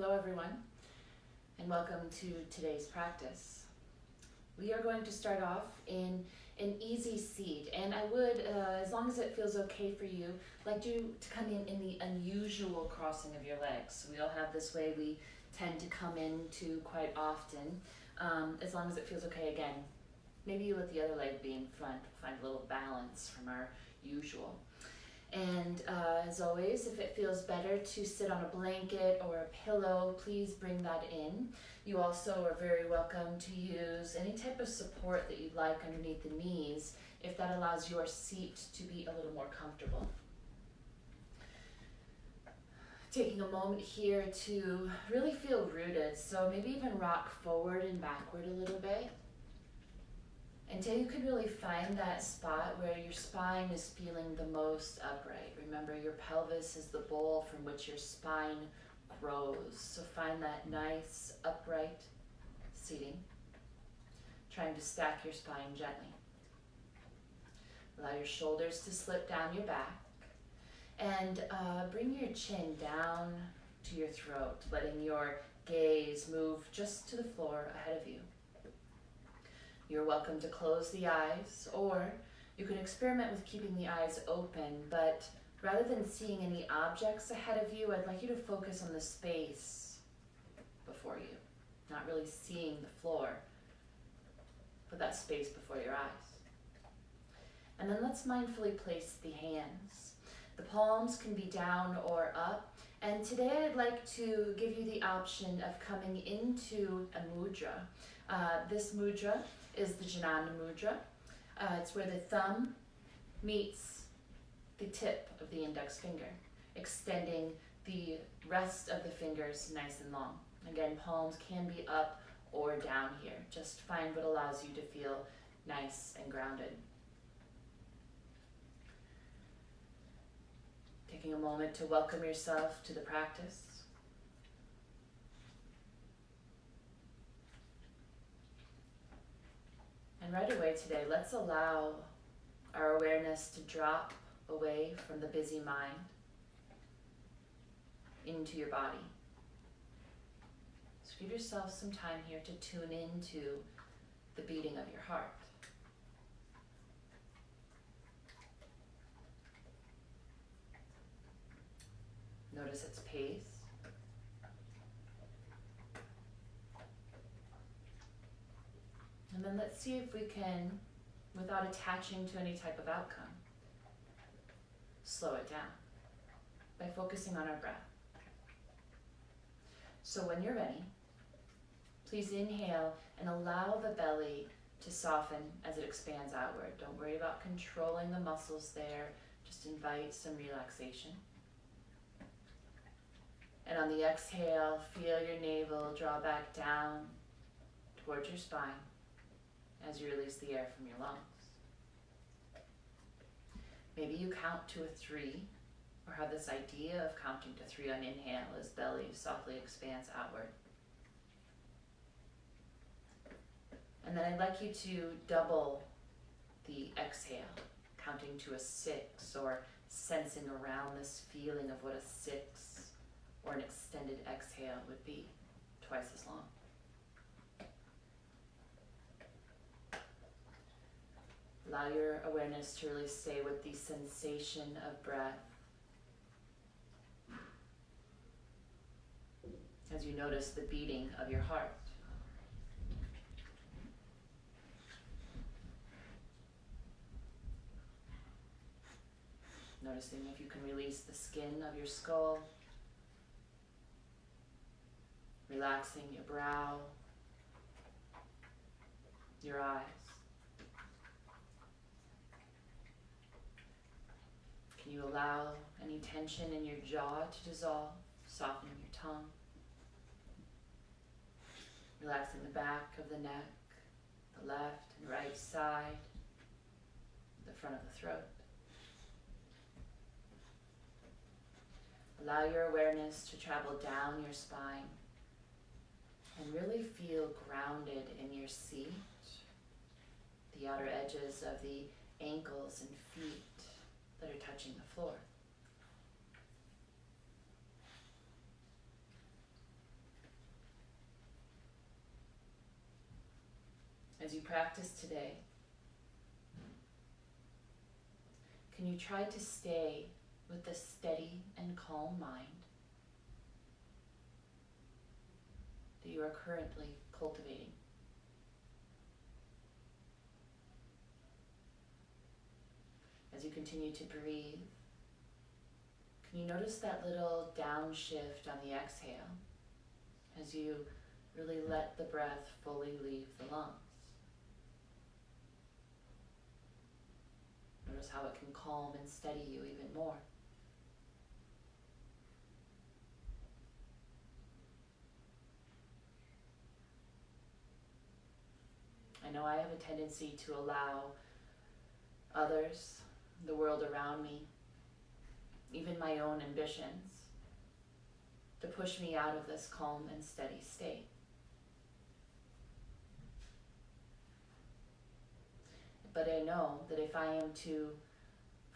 Hello everyone, and welcome to today's practice. We are going to start off in an easy seat, and I would, as long as it feels okay for you, like you to come in the unusual crossing of your legs. We all have this way we tend to come into quite often, as long as it feels okay again. Maybe you let the other leg be in front, find a little balance from our usual. And as always, if it feels better to sit on a blanket or a pillow, please bring that in. You also are very welcome to use any type of support that you'd like underneath the knees if that allows your seat to be a little more comfortable. Taking a moment here to really feel rooted, so maybe even rock forward and backward a little bit, until you can really find that spot where your spine is feeling the most upright. Remember, your pelvis is the bowl from which your spine grows. So find that nice upright seating. Trying to stack your spine gently. Allow your shoulders to slip down your back. And bring your chin down to your throat, letting your gaze move just to the floor ahead of you. You're welcome to close the eyes, or you can experiment with keeping the eyes open, but rather than seeing any objects ahead of you, I'd like you to focus on the space before you, not really seeing the floor, but that space before your eyes. And then let's mindfully place the hands. The palms can be down or up, and today I'd like to give you the option of coming into a mudra. This mudra is the Jnana mudra. It's where the thumb meets the tip of the index finger, extending the rest of the fingers nice and long. Again, palms can be up or down here. Just find what allows you to feel nice and grounded. Taking a moment to welcome yourself to the practice. And right away today, let's allow our awareness to drop away from the busy mind into your body. So give yourself some time here to tune into the beating of your heart. Notice its pace. And then let's see if we can, without attaching to any type of outcome, slow it down by focusing on our breath. So when you're ready, please inhale and allow the belly to soften as it expands outward. Don't worry about controlling the muscles there. Just invite some relaxation. And on the exhale, feel your navel draw back down towards your spine as you release the air from your lungs. Maybe you count to a 3, or have this idea of counting to 3 on inhale as belly softly expands outward. And then I'd like you to double the exhale, counting to a 6, or sensing around this feeling of what a 6 or an extended exhale would be, twice as long. Allow your awareness to really stay with the sensation of breath as you notice the beating of your heart. Noticing if you can release the skin of your skull, relaxing your brow, your eyes. Can you allow any tension in your jaw to dissolve, softening your tongue? Relaxing the back of the neck, the left and right side, the front of the throat. Allow your awareness to travel down your spine and really feel grounded in your seat, the outer edges of the ankles and feet that are touching the floor. As you practice today, can you try to stay with a steady and calm mind that you are currently cultivating? As you continue to breathe, can you notice that little downshift on the exhale as you really let the breath fully leave the lungs? Notice how it can calm and steady you even more. I know I have a tendency to allow others, the world around me, even my own ambitions, to push me out of this calm and steady state. But I know that if I am to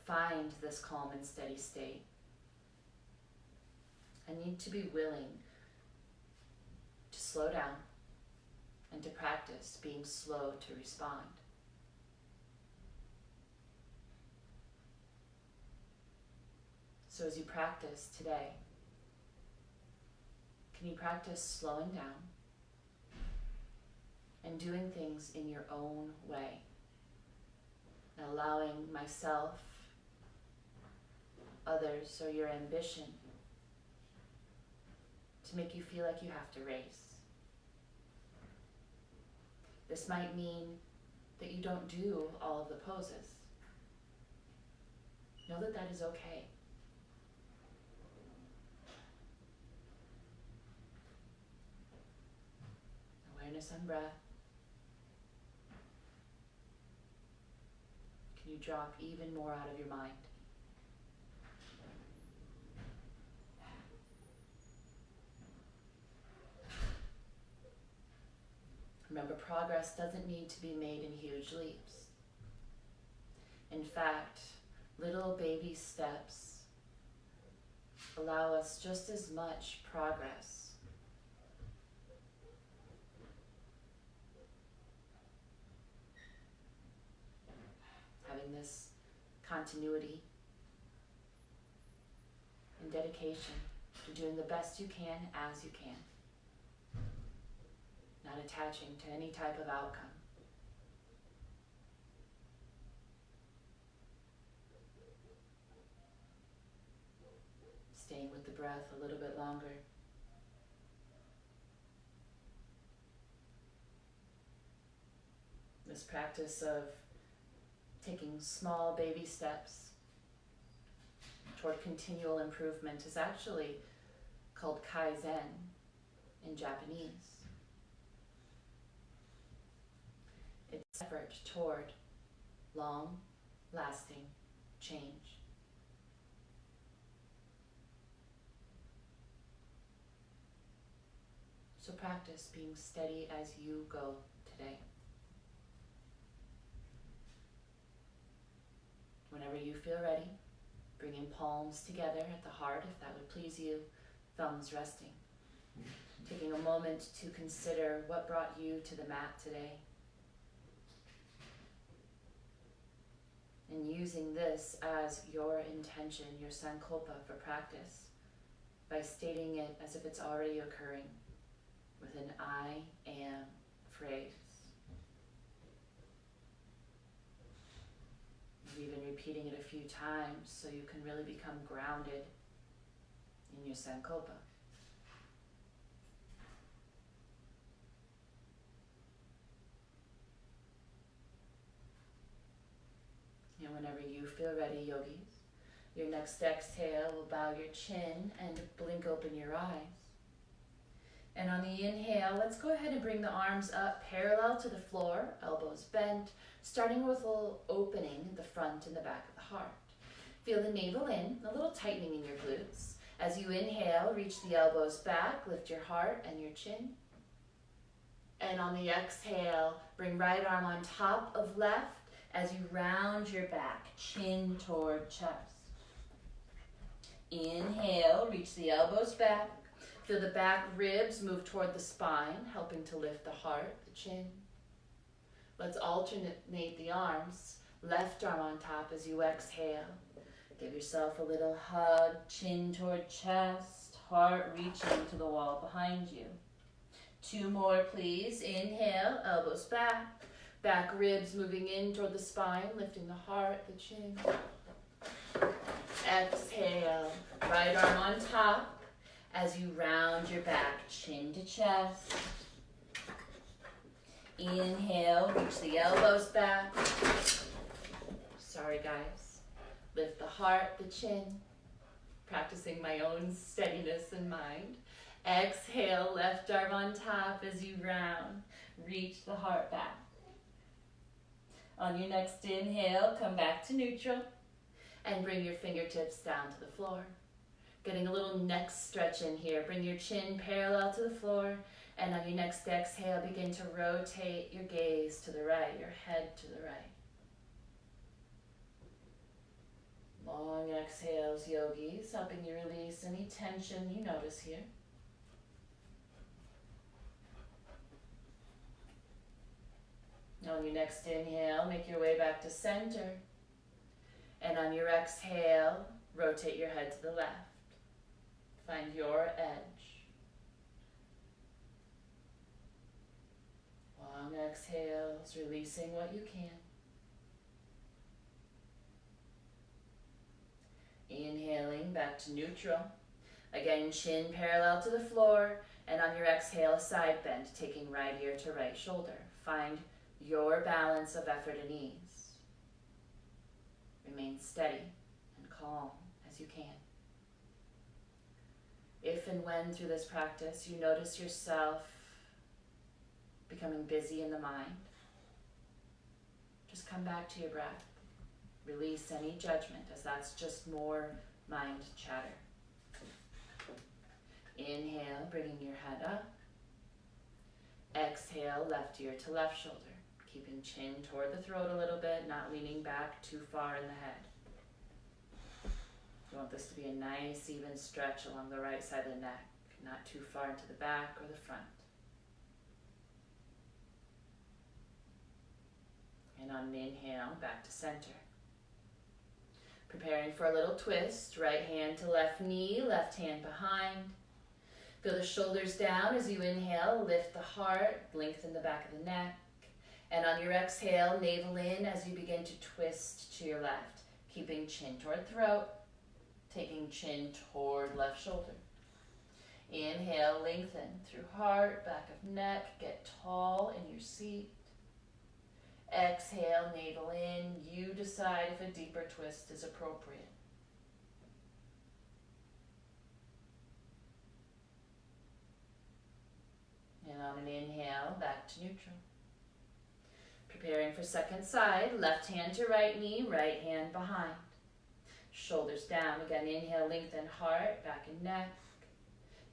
find this calm and steady state, I need to be willing to slow down and to practice being slow to respond. So as you practice today, can you practice slowing down and doing things in your own way, and allowing myself, others, or your ambition to make you feel like you have to race? This might mean that you don't do all of the poses. Know that that is okay. Awareness on breath. Can you drop even more out of your mind? Remember, progress doesn't need to be made in huge leaps. In fact, little baby steps allow us just as much progress. Having this continuity and dedication to doing the best you can as you can. Not attaching to any type of outcome. Staying with the breath a little bit longer. This practice of taking small baby steps toward continual improvement is actually called kaizen in Japanese. It's effort toward long-lasting change. So practice being steady as you go today. Whenever you feel ready, bringing palms together at the heart, if that would please you, thumbs resting. Taking a moment to consider what brought you to the mat today. And using this as your intention, your sankalpa for practice, by stating it as if it's already occurring with an I am phrase. Maybe even repeating it a few times so you can really become grounded in your sankalpa. And whenever you feel ready, yogis, your next exhale will bow your chin and blink open your eyes. And on the inhale, let's go ahead and bring the arms up parallel to the floor, elbows bent, starting with a little opening in the front and the back of the heart. Feel the navel in, a little tightening in your glutes. As you inhale, reach the elbows back, lift your heart and your chin. And on the exhale, bring right arm on top of left as you round your back, chin toward chest. Inhale, reach the elbows back. Feel the back ribs move toward the spine, helping to lift the heart, the chin. Let's alternate the arms. Left arm on top as you exhale. Give yourself a little hug, chin toward chest, heart reaching to the wall behind you. 2 more, please. Inhale, elbows back. Back ribs moving in toward the spine, lifting the heart, the chin. Exhale, right arm on top as you round your back, chin to chest. Inhale, reach the elbows back. Sorry, guys. Lift the heart, the chin. Practicing my own steadiness in mind. Exhale, left arm on top as you round. Reach the heart back. On your next inhale, come back to neutral and bring your fingertips down to the floor. Getting a little neck stretch in here. Bring your chin parallel to the floor, and on your next exhale, begin to rotate your gaze to the right, your head to the right. Long exhales, yogis, helping you release any tension you notice here. On your next inhale, make your way back to center. And on your exhale, rotate your head to the left. Find your edge. Long exhales, releasing what you can. Inhaling back to neutral. Again, chin parallel to the floor, and on your exhale, a side bend, taking right ear to right shoulder. Find your balance of effort and ease. Remain steady and calm as you can. If and when through this practice you notice yourself becoming busy in the mind, just come back to your breath. Release any judgment, as that's just more mind chatter. Inhale, bringing your head up. Exhale, left ear to left shoulder. Keeping chin toward the throat a little bit, not leaning back too far in the head. You want this to be a nice, even stretch along the right side of the neck, not too far into the back or the front. And on an inhale, back to center. Preparing for a little twist, right hand to left knee, left hand behind. Feel the shoulders down as you inhale, lift the heart, lengthen the back of the neck. And on your exhale, navel in as you begin to twist to your left, keeping chin toward throat, taking chin toward left shoulder. Inhale, lengthen through heart, back of neck, get tall in your seat. Exhale, navel in. You decide if a deeper twist is appropriate. And on an inhale, back to neutral. Preparing for second side, left hand to right knee, right hand behind. Shoulders down. Again, inhale, lengthen heart, back and neck.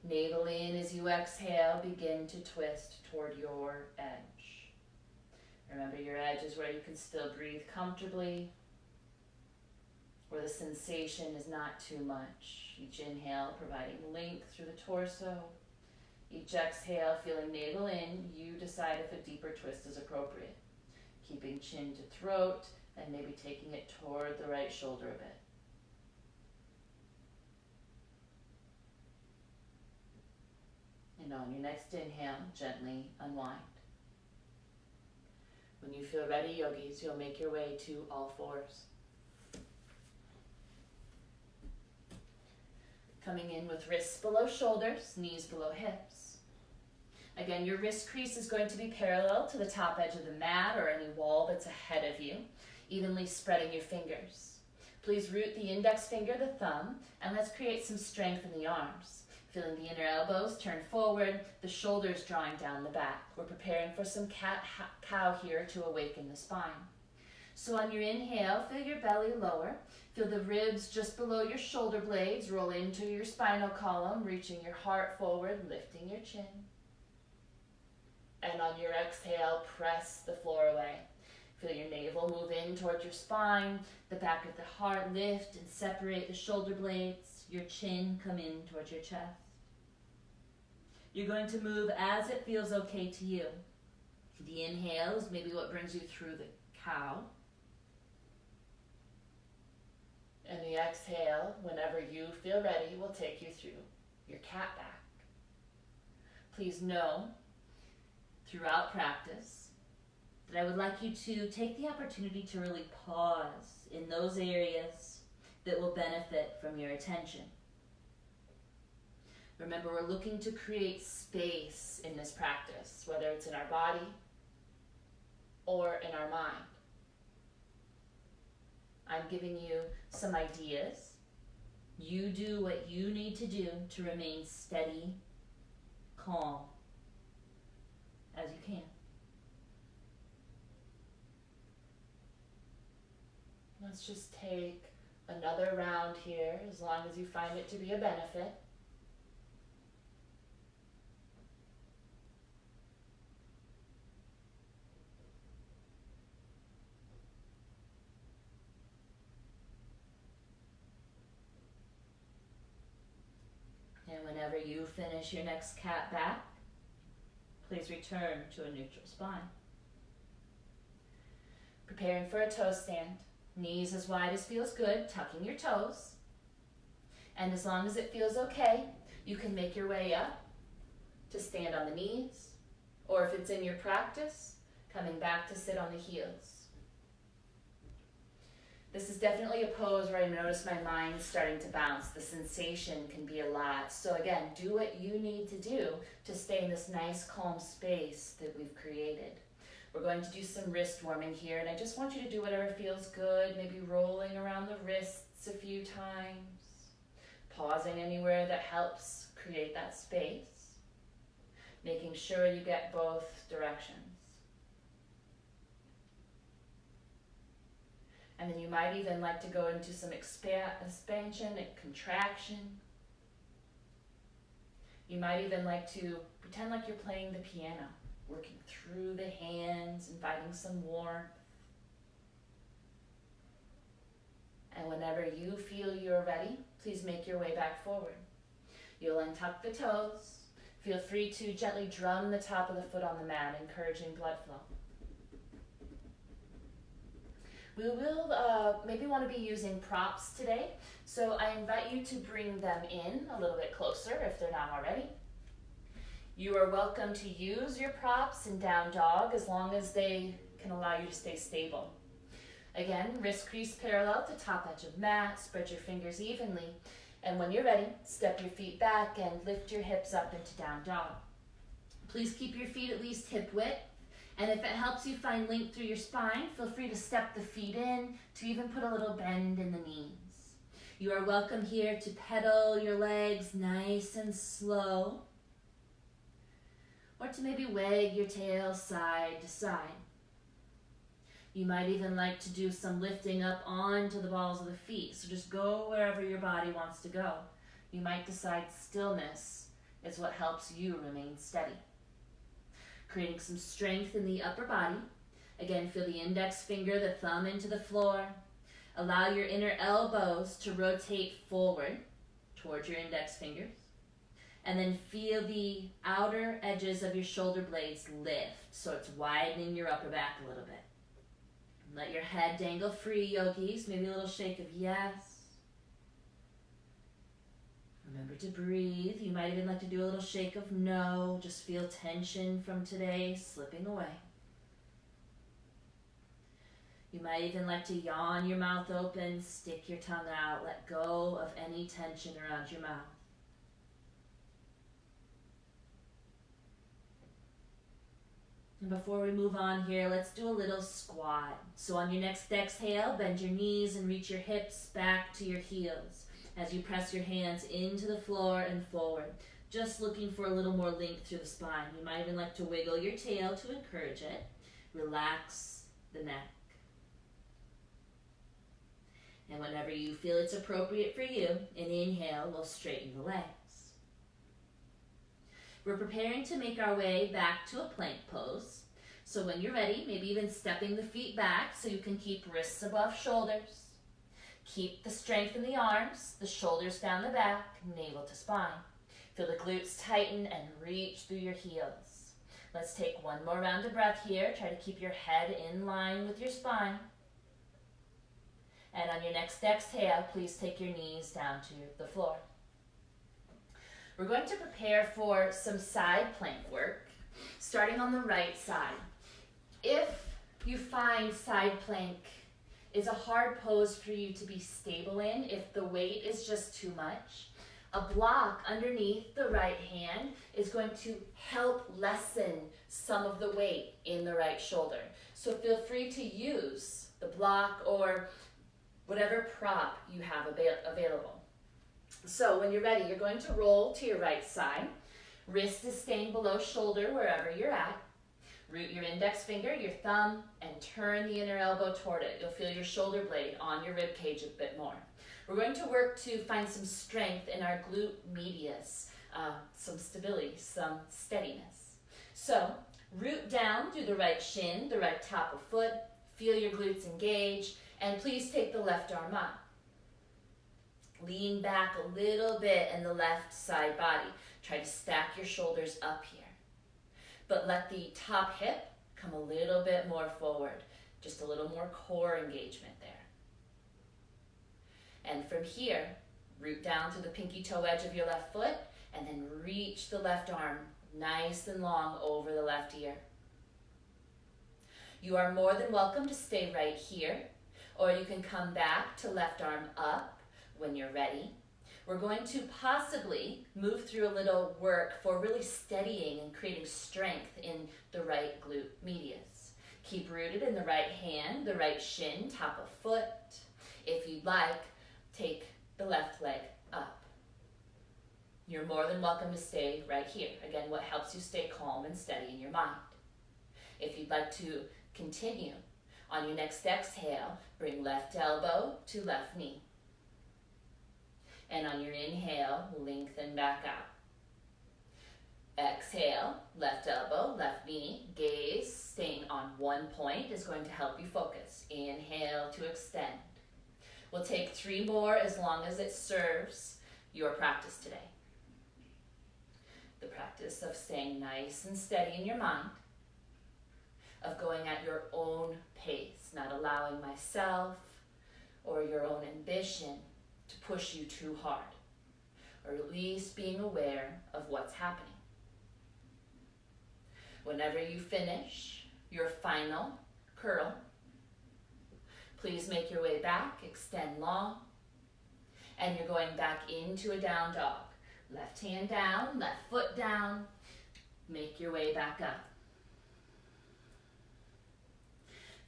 Navel in as you exhale, begin to twist toward your edge. Remember, your edge is where you can still breathe comfortably, where the sensation is not too much. Each inhale providing length through the torso. Each exhale, feeling navel in, you decide if a deeper twist is appropriate. Keeping chin to throat and maybe taking it toward the right shoulder a bit. And on your next inhale, gently unwind. When you feel ready, yogis, you'll make your way to all fours. Coming in with wrists below shoulders, knees below hips. Again, your wrist crease is going to be parallel to the top edge of the mat or any wall that's ahead of you, evenly spreading your fingers. Please root the index finger, the thumb, and let's create some strength in the arms. Feeling the inner elbows turn forward, the shoulders drawing down the back. We're preparing for some cat-cow here to awaken the spine. So on your inhale, feel your belly lower. Feel the ribs just below your shoulder blades roll into your spinal column, reaching your heart forward, lifting your chin. And on your exhale, press the floor away. Feel your navel move in towards your spine, the back of the heart lift and separate the shoulder blades, your chin come in towards your chest. You're going to move as it feels okay to you. The inhale is maybe what brings you through the cow. And the exhale, whenever you feel ready, will take you through your cat back. Please know, throughout practice, that I would like you to take the opportunity to really pause in those areas that will benefit from your attention. Remember, we're looking to create space in this practice, whether it's in our body or in our mind. I'm giving you some ideas. You do what you need to do to remain steady, calm, as you can. Let's just take another round here, as long as you find it to be a benefit. And whenever you finish your next cat back, please return to a neutral spine. Preparing for a toe stand. Knees as wide as feels good, tucking your toes. And as long as it feels okay, you can make your way up to stand on the knees, or if it's in your practice, coming back to sit on the heels. This is definitely a pose where I notice my mind starting to bounce. The sensation can be a lot. So again, do what you need to do to stay in this nice, calm space that we've created. We're going to do some wrist warming here, and I just want you to do whatever feels good, maybe rolling around the wrists a few times, pausing anywhere that helps create that space, making sure you get both directions. And then you might even like to go into some expansion and contraction. You might even like to pretend like you're playing the piano, working through the hands, inviting some warmth. And whenever you feel you're ready, please make your way back forward. You'll untuck the toes. Feel free to gently drum the top of the foot on the mat, encouraging blood flow. We will maybe want to be using props today, so I invite you to bring them in a little bit closer if they're not already. You are welcome to use your props in down dog as long as they can allow you to stay stable. Again, wrist crease parallel to top edge of mat, spread your fingers evenly, and when you're ready, step your feet back and lift your hips up into down dog. Please keep your feet at least hip width, and if it helps you find length through your spine, feel free to step the feet in to even put a little bend in the knees. You are welcome here to pedal your legs nice and slow, or to maybe wag your tail side to side. You might even like to do some lifting up onto the balls of the feet, so just go wherever your body wants to go. You might decide stillness is what helps you remain steady. Creating some strength in the upper body. Again, feel the index finger, the thumb into the floor. Allow your inner elbows to rotate forward towards your index fingers. And then feel the outer edges of your shoulder blades lift, so it's widening your upper back a little bit. Let your head dangle free, yogis. Maybe a little shake of yes. Remember to breathe. You might even like to do a little shake of no. Just feel tension from today slipping away. You might even like to yawn your mouth open, stick your tongue out, let go of any tension around your mouth. And before we move on here, let's do a little squat. So on your next exhale, bend your knees and reach your hips back to your heels as you press your hands into the floor and forward, just looking for a little more length through the spine. You might even like to wiggle your tail to encourage it. Relax the neck. And whenever you feel it's appropriate for you, an inhale will straighten the legs. We're preparing to make our way back to a plank pose. So when you're ready, maybe even stepping the feet back so you can keep wrists above shoulders. Keep the strength in the arms, the shoulders down the back, navel to spine. Feel the glutes tighten and reach through your heels. Let's take one more round of breath here. Try to keep your head in line with your spine. And on your next exhale, please take your knees down to the floor. We're going to prepare for some side plank work, starting on the right side. If you find side plank is a hard pose for you to be stable in, if the weight is just too much, a block underneath the right hand is going to help lessen some of the weight in the right shoulder. So feel free to use the block or whatever prop you have available. So when you're ready, you're going to roll to your right side. Wrist is staying below shoulder wherever you're at. Root your index finger, your thumb, and turn the inner elbow toward it. You'll feel your shoulder blade on your rib cage a bit more. We're going to work to find some strength in our glute medius, some stability, some steadiness. So root down through the right shin, the right top of foot, feel your glutes engage, and please take the left arm up. Lean back a little bit in the left side body. Try to stack your shoulders up here. But let the top hip come a little bit more forward. Just a little more core engagement there. And from here, root down to the pinky toe edge of your left foot and then reach the left arm nice and long over the left ear. You are more than welcome to stay right here, or you can come back to left arm up when you're ready. We're going to possibly move through a little work for really steadying and creating strength in the right glute medius. Keep rooted in the right hand, the right shin, top of foot. If you'd like, take the left leg up. You're more than welcome to stay right here. Again, what helps you stay calm and steady in your mind. If you'd like to continue, on your next exhale, bring left elbow to left knee. And on your inhale, lengthen back out. Exhale, left elbow, left knee, gaze, staying on one point is going to help you focus. Inhale to extend. We'll take 3 more as long as it serves your practice today. The practice of staying nice and steady in your mind, of going at your own pace, not allowing myself or your own ambition to push you too hard, or at least being aware of what's happening. Whenever you finish your final curl, please make your way back, extend long, and you're going back into a down dog. Left hand down, left foot down, make your way back up.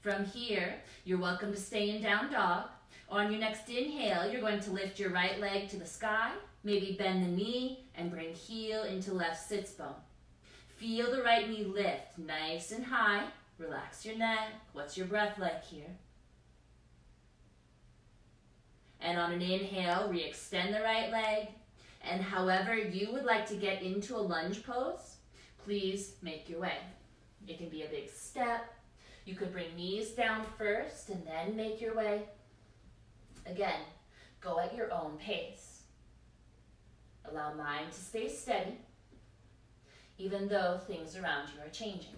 From here, you're welcome to stay in down dog. On your next inhale, you're going to lift your right leg to the sky, maybe bend the knee and bring heel into left sits bone. Feel the right knee lift nice and high. Relax your neck. What's your breath like here? And on an inhale, re-extend the right leg. And however you would like to get into a lunge pose, please make your way. It can be a big step. You could bring knees down first and then make your way. Again, go at your own pace. Allow mind to stay steady, even though things around you are changing.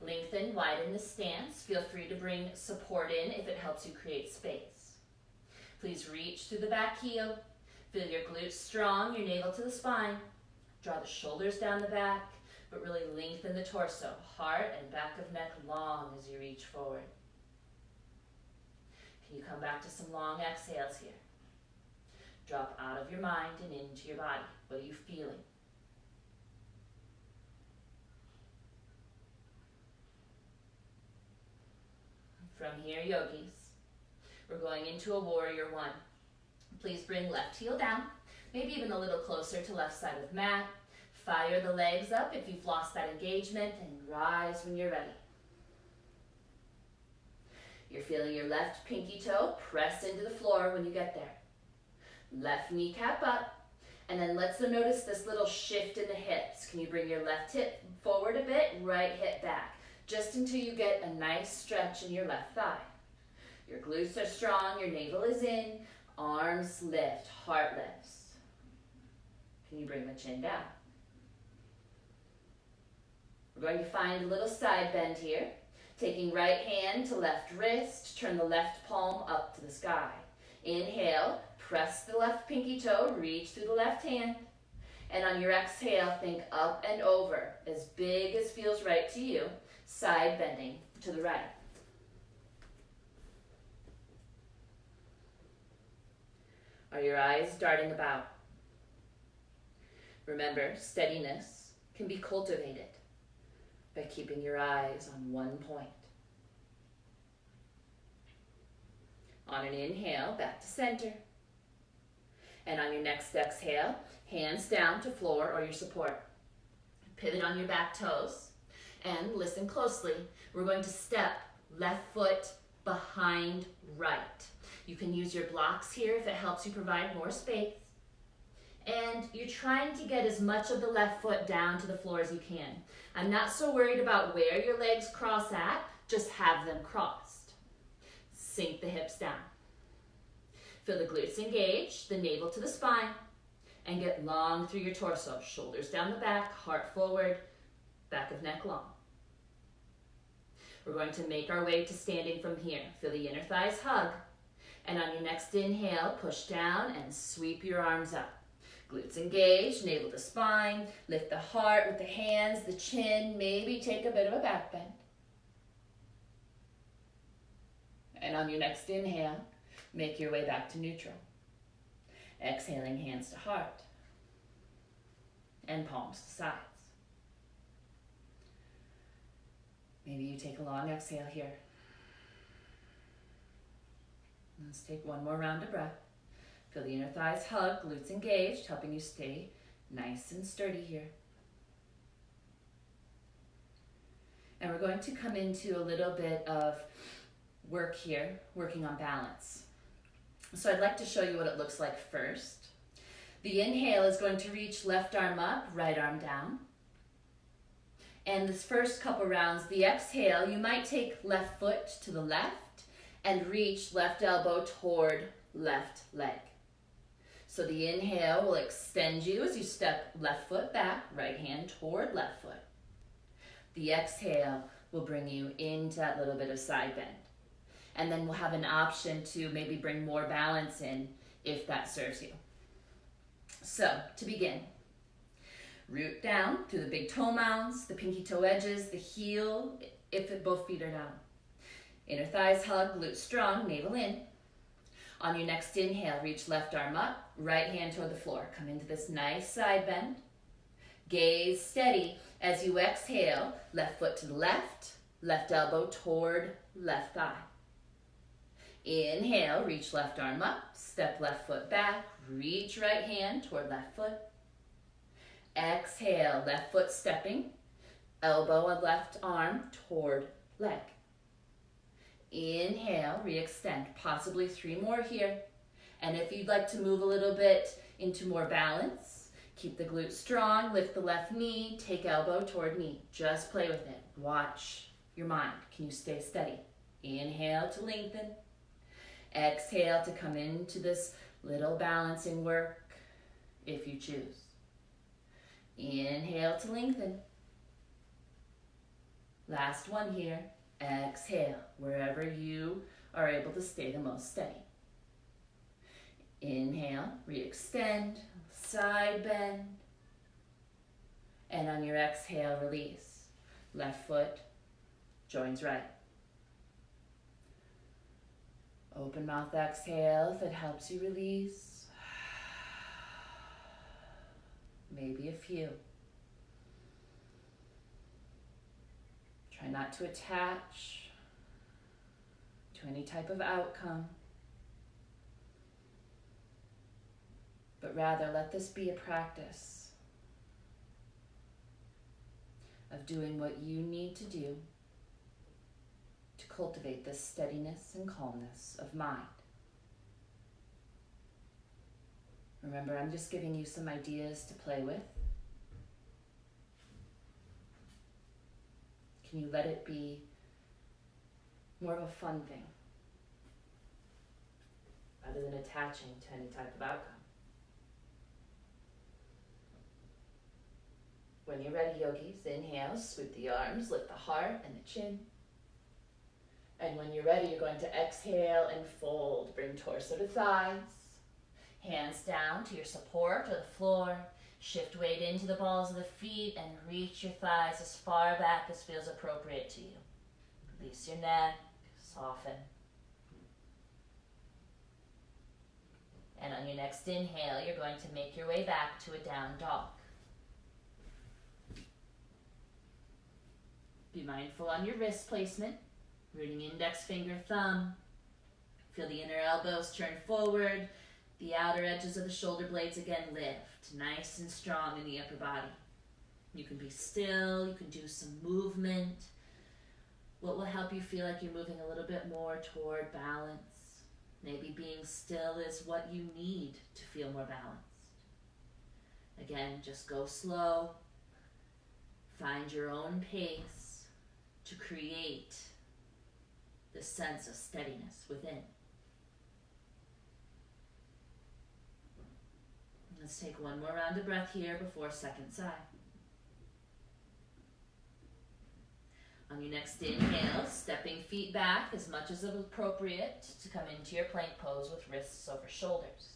Lengthen, widen the stance. Feel free to bring support in if it helps you create space. Please reach through the back heel. Feel your glutes strong, your navel to the spine. Draw the shoulders down the back, but really lengthen the torso, heart and back of neck long as you reach forward. Can you come back to some long exhales here? Drop out of your mind and into your body. What are you feeling? From here, yogis, we're going into a warrior one. Please bring left heel down, maybe even a little closer to left side of mat. Fire the legs up if you've lost that engagement and rise when you're ready. You're feeling your left pinky toe press into the floor when you get there. Left kneecap up, and then let's notice this little shift in the hips. Can you bring your left hip forward a bit, right hip back, just until you get a nice stretch in your left thigh. Your glutes are strong, your navel is in, arms lift, heart lifts. Can you bring the chin down? We're going to find a little side bend here. Taking right hand to left wrist, turn the left palm up to the sky. Inhale, press the left pinky toe, reach through the left hand. And on your exhale, think up and over, as big as feels right to you, side bending to the right. Are your eyes darting about? Remember, steadiness can be cultivated by keeping your eyes on one point. On an inhale, back to center. And on your next exhale, hands down to floor or your support. Pivot on your back toes and listen closely. We're going to step left foot behind right. You can use your blocks here if it helps you provide more space. And you're trying to get as much of the left foot down to the floor as you can. I'm not so worried about where your legs cross at, just have them crossed. Sink the hips down. Feel the glutes engage, the navel to the spine, and get long through your torso. Shoulders down the back, heart forward, back of neck long. We're going to make our way to standing from here. Feel the inner thighs hug. And on your next inhale, push down and sweep your arms up. Glutes engage, navel to spine, lift the heart with the hands, the chin, maybe take a bit of a back bend. And on your next inhale, make your way back to neutral. Exhaling, hands to heart and palms to sides. Maybe you take a long exhale here. Let's take one more round of breath. Feel the inner thighs hug, glutes engaged, helping you stay nice and sturdy here. And we're going to come into a little bit of work here, working on balance. So I'd like to show you what it looks like first. The inhale is going to reach left arm up, right arm down. And this first couple rounds, the exhale, you might take left foot to the left and reach left elbow toward left leg. So the inhale will extend you as you step left foot back, right hand toward left foot. The exhale will bring you into that little bit of side bend. And then we'll have an option to maybe bring more balance in if that serves you. So to begin, root down through the big toe mounds, the pinky toe edges, the heel, if both feet are down. Inner thighs hug, glutes strong, navel in. On your next inhale, reach left arm up, right hand toward the floor. Come into this nice side bend. Gaze steady as you exhale, left foot to the left, left elbow toward left thigh. Inhale, reach left arm up, step left foot back, reach right hand toward left foot. Exhale, left foot stepping, elbow and left arm toward leg. Inhale, re-extend, possibly 3 more here. And if you'd like to move a little bit into more balance, keep the glutes strong, lift the left knee, take elbow toward knee. Just play with it. Watch your mind. Can you stay steady? Inhale to lengthen. Exhale to come into this little balancing work if you choose. Inhale to lengthen. Last one here. Exhale, wherever you are able to stay the most steady. Inhale, re-extend, side bend. And on your exhale, release. Left foot joins right. Open mouth exhale if it helps you release. Maybe a few. Try not to attach to any type of outcome, but rather let this be a practice of doing what you need to do to cultivate this steadiness and calmness of mind. Remember, I'm just giving you some ideas to play with. Can you let it be more of a fun thing rather than attaching to any type of outcome? When you're ready, yogis, inhale, sweep the arms, lift the heart and the chin. And when you're ready, you're going to exhale and fold. Bring torso to thighs. Hands down to your support or the floor. Shift weight into the balls of the feet and reach your thighs as far back as feels appropriate to you. Release your neck, soften. And on your next inhale, you're going to make your way back to a down dog. Be mindful on your wrist placement. Rooting index finger, thumb. Feel the inner elbows turn forward. The outer edges of the shoulder blades again lift. Nice and strong in the upper body. You can be still. You can do some movement. What will help you feel like you're moving a little bit more toward balance? Maybe being still is what you need to feel more balanced. Again, just go slow. Find your own pace to create this sense of steadiness within. Let's take one more round of breath here before second side. On your next inhale, stepping feet back as much as appropriate to come into your plank pose with wrists over shoulders.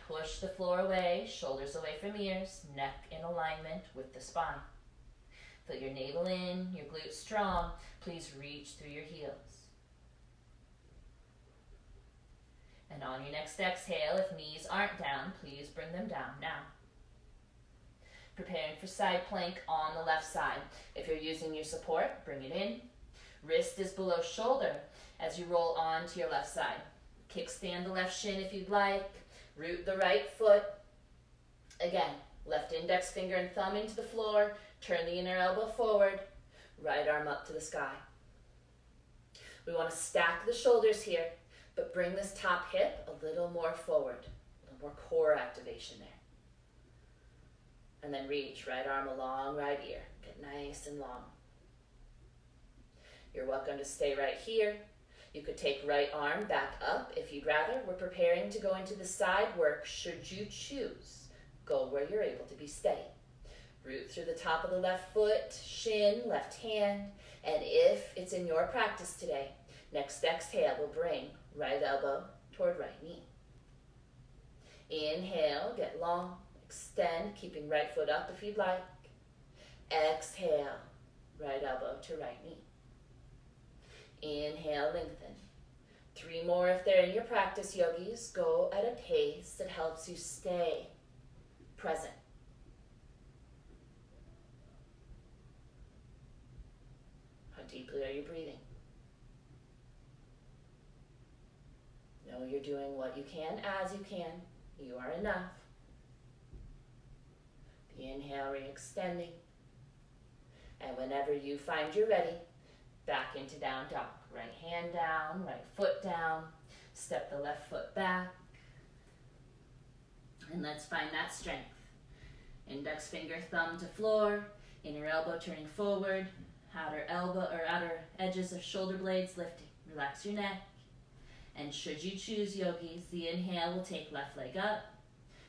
Push the floor away, shoulders away from ears, neck in alignment with the spine. Feel your navel in, your glutes strong. Please reach through your heels. And on your next exhale, if knees aren't down, please bring them down now. Preparing for side plank on the left side. If you're using your support, bring it in. Wrist is below shoulder as you roll on to your left side. Kickstand the left shin if you'd like. Root the right foot. Again, left index finger and thumb into the floor. Turn the inner elbow forward. Right arm up to the sky. We want to stack the shoulders here, but bring this top hip a little more forward. A little more core activation there. And then reach right arm along right ear. Get nice and long. You're welcome to stay right here. You could take right arm back up if you'd rather. We're preparing to go into the side work should you choose. Go where you're able to be steady. Root through the top of the left foot, shin, left hand. And if it's in your practice today, next exhale will bring right elbow toward right knee. Inhale, get long. Extend, keeping right foot up if you'd like. Exhale, right elbow to right knee. Inhale, lengthen. 3 more if they're in your practice, yogis. Go at a pace that helps you stay present. How deeply are you breathing? Know you're doing what you can as you can. You are enough. Inhale, re-extending. And whenever you find you're ready, back into down dog. Right hand down, right foot down. Step the left foot back. And let's find that strength. Index finger, thumb to floor. Inner elbow turning forward. Outer elbow or outer edges of shoulder blades lifting. Relax your neck. And should you choose, yogis, the inhale will take left leg up.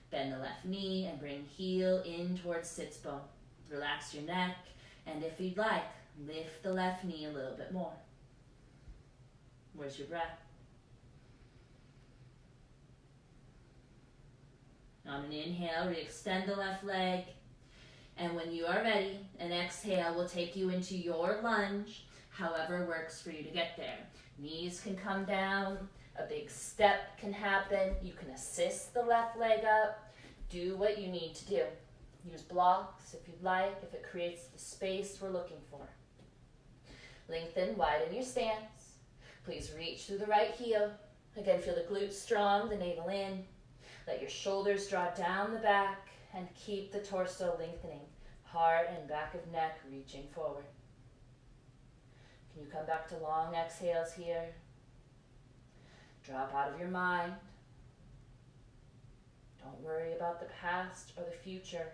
Bend the left knee and bring heel in towards sits bone. Relax your neck, and if you'd like, lift the left knee a little bit more. Where's your breath? On an inhale, re-extend the left leg, and when you are ready, an exhale will take you into your lunge, however works for you to get there. Knees can come down. A big step can happen. You can assist the left leg up. Do what you need to do. Use blocks if you'd like, if it creates the space we're looking for. Lengthen, widen your stance. Please reach through the right heel. Again, feel the glutes strong, the navel in. Let your shoulders draw down the back and keep the torso lengthening. Heart and back of neck reaching forward. Can you come back to long exhales here? Drop out of your mind. Don't worry about the past or the future.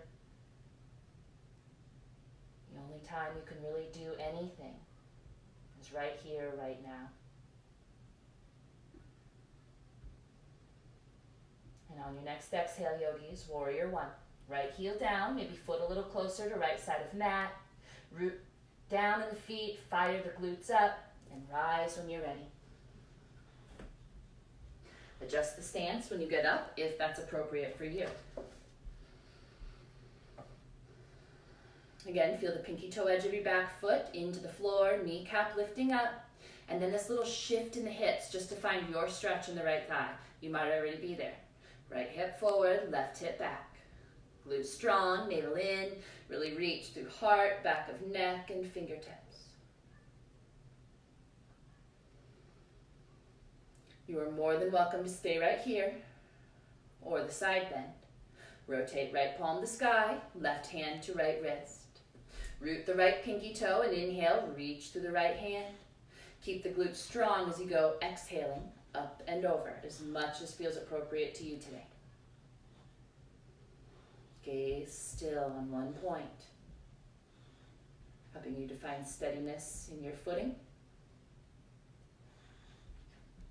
The only time you can really do anything is right here, right now. And on your next exhale, yogis, warrior 1. Right heel down, maybe foot a little closer to right side of mat. Root down in the feet, fire the glutes up, and rise when you're ready. Adjust the stance when you get up if that's appropriate for you. Again, feel the pinky toe edge of your back foot into the floor, kneecap lifting up, and then this little shift in the hips just to find your stretch in the right thigh. You might already be there. Right hip forward, left hip back. Glutes strong, navel in, really reach through heart, back of neck, and fingertips. You are more than welcome to stay right here, or the side bend. Rotate right palm to sky, left hand to right wrist. Root the right pinky toe and inhale, reach through the right hand. Keep the glutes strong as you go, exhaling up and over as much as feels appropriate to you today. Gaze still on one point, helping you to find steadiness in your footing,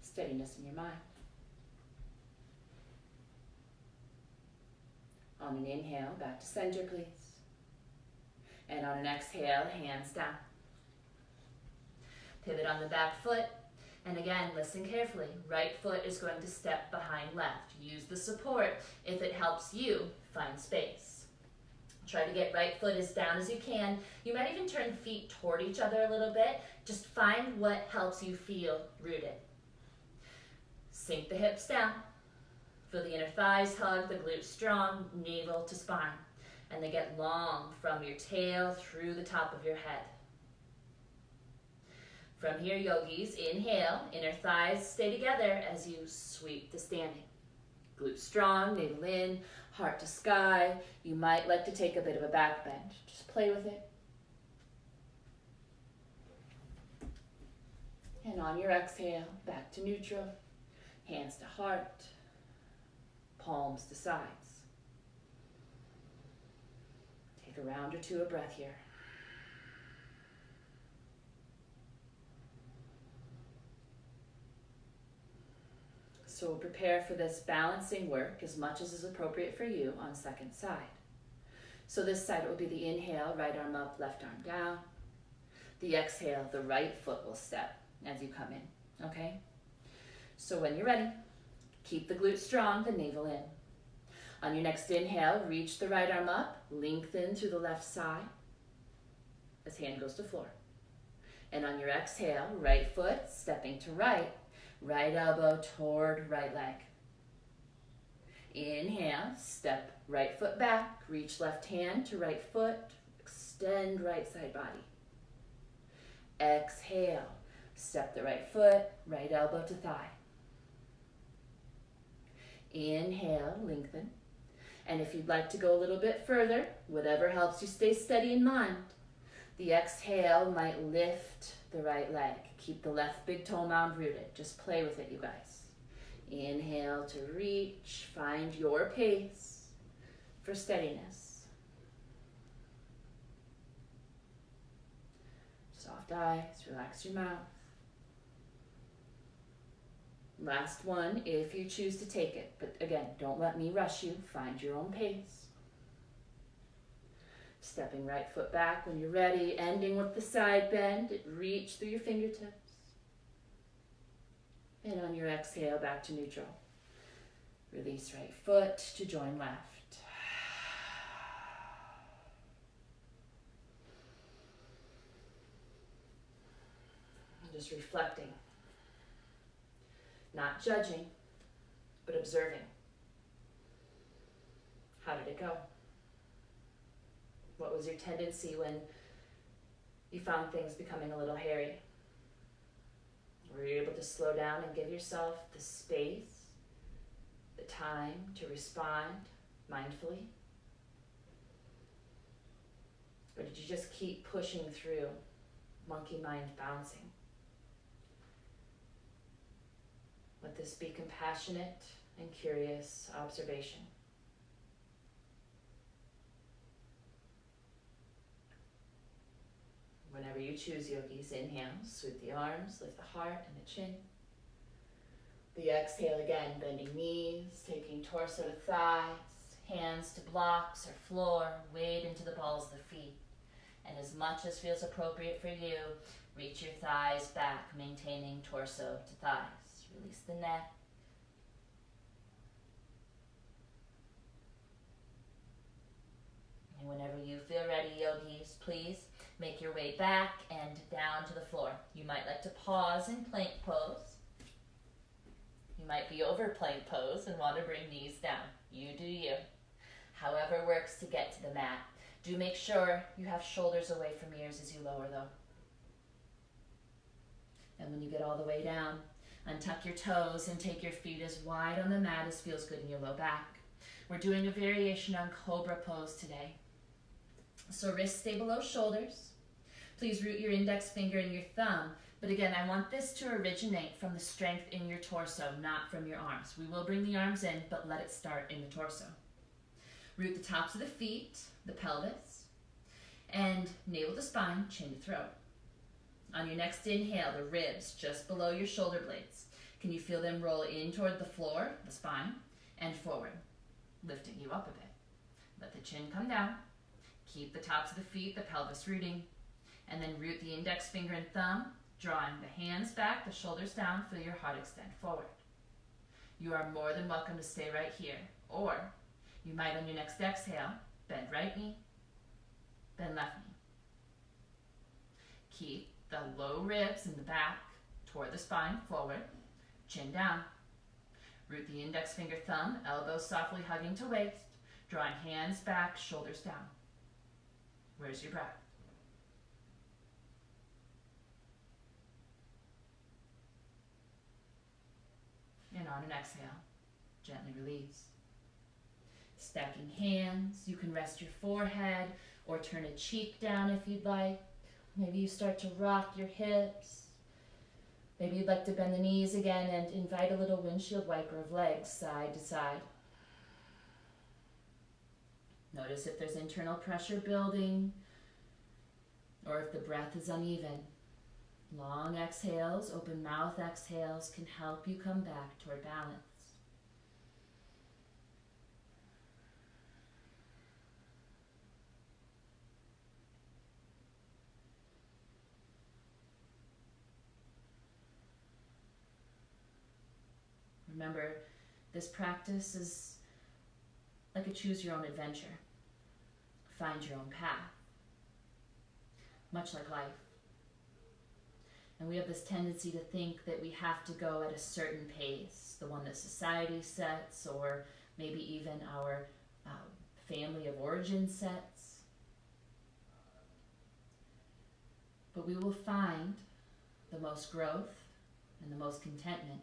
steadiness in your mind. On an inhale, back to center, please. And on an exhale, hands down. Pivot on the back foot. And again, listen carefully. Right foot is going to step behind left. Use the support if it helps you find space. Try to get right foot as down as you can. You might even turn feet toward each other a little bit. Just find what helps you feel rooted. Sink the hips down. Feel the inner thighs hug, the glutes strong, navel to spine. And they get long from your tail through the top of your head. From here, yogis, inhale, inner thighs stay together as you sweep to standing. Glutes strong, navel in, heart to sky. You might like to take a bit of a back bend. Just play with it. And on your exhale, back to neutral. Hands to heart, palms to sides. Take a round or two of breath here. So we'll prepare for this balancing work as much as is appropriate for you on second side. So this side it will be the inhale, right arm up, left arm down. The exhale, the right foot will step as you come in, okay? So when you're ready, keep the glutes strong, the navel in. On your next inhale, reach the right arm up, lengthen through the left side as hand goes to floor. And on your exhale, right foot stepping to right, right elbow toward right leg. Inhale, step right foot back, reach left hand to right foot, extend right side body. Exhale, step the right foot, right elbow to thigh. Inhale, lengthen. And if you'd like to go a little bit further, whatever helps you stay steady in mind, the exhale might lift the right leg. Keep the left big toe mound rooted. Just play with it, you guys. Inhale to reach. Find your pace for steadiness. Soft eyes. Relax your mouth. Last one, if you choose to take it. But again, don't let me rush you. Find your own pace. Stepping right foot back when you're ready, ending with the side bend. Reach through your fingertips. And on your exhale, back to neutral. Release right foot to join left. Just reflecting. Not judging, but observing. How did it go? What was your tendency when you found things becoming a little hairy? Were you able to slow down and give yourself the space, the time to respond mindfully? Or did you just keep pushing through, monkey mind bouncing? Let this be compassionate and curious observation. Whenever you choose, yogis, inhale, sweep the arms, lift the heart and the chin. The exhale again, bending knees, taking torso to thighs, Hands to blocks or floor, wade into the balls of the feet. And as much as feels appropriate for you, reach your thighs back, maintaining torso to thighs. Release the neck. And whenever you feel ready, yogis, please make your way back and down to the floor. You might like to pause in plank pose. You might be over plank pose and want to bring knees down. You do you. However works to get to the mat. Do make sure you have shoulders away from ears as you lower though. And when you get all the way down, untuck your toes and take your feet as wide on the mat as feels good in your low back. We're doing a variation on cobra pose today. So wrists stay below shoulders. Please root your index finger and your thumb. But again, I want this to originate from the strength in your torso, not from your arms. We will bring the arms in, but let it start in the torso. Root the tops of the feet, the pelvis, and navel to spine, chin to throat. On your next inhale, the ribs just below your shoulder blades. Can you feel them roll in toward the floor, the spine, and forward, lifting you up a bit. Let the chin come down. Keep the tops of the feet, the pelvis rooting, and then root the index finger and thumb, drawing the hands back, the shoulders down, feel your heart extend forward. You are more than welcome to stay right here, or you might on your next exhale, bend right knee, bend left knee. Keep the low ribs in the back toward the spine, forward, chin down. Root the index finger, thumb, elbows softly hugging to waist, drawing hands back, shoulders down. Where's your breath? And on an exhale, gently release. Stacking hands, you can rest your forehead or turn a cheek down if you'd like. Maybe you start to rock your hips. Maybe you'd like to bend the knees again and invite a little windshield wiper of legs side to side. Notice if there's internal pressure building or if the breath is uneven. Long exhales, open mouth exhales can help you come back toward balance. Remember, this practice is like a choose your own adventure. Find your own path. Much like life. And we have this tendency to think that we have to go at a certain pace, the one that society sets, or maybe even our family of origin sets. But we will find the most growth and the most contentment,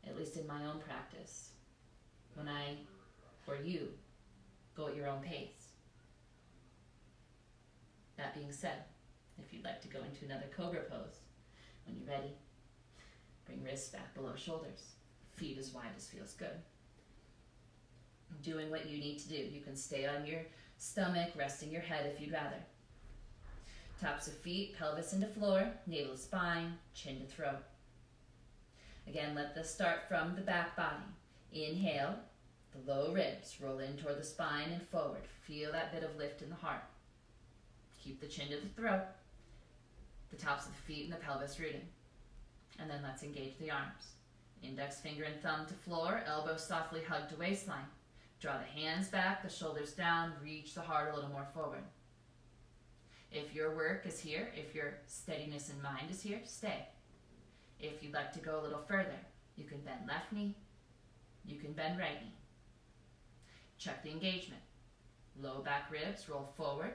at least in my own practice, when I, or you, go at your own pace. That being said, if you'd like to go into another cobra pose, when you're ready, bring wrists back below shoulders, feet as wide as feels good. Doing what you need to do. You can stay on your stomach, resting your head if you'd rather. Tops of feet, pelvis into floor, navel to spine, chin to throat. Again, let this start from the back body. Inhale, the low ribs roll in toward the spine and forward. Feel that bit of lift in the heart. Keep the chin to the throat, the tops of the feet and the pelvis rooting. And then let's engage the arms. Index finger and thumb to floor, elbows softly hug to waistline. Draw the hands back, the shoulders down, reach the heart a little more forward. If your work is here, if your steadiness in mind is here, stay. If you'd like to go a little further, you can bend left knee, you can bend right knee. Check the engagement. Low back ribs, roll forward.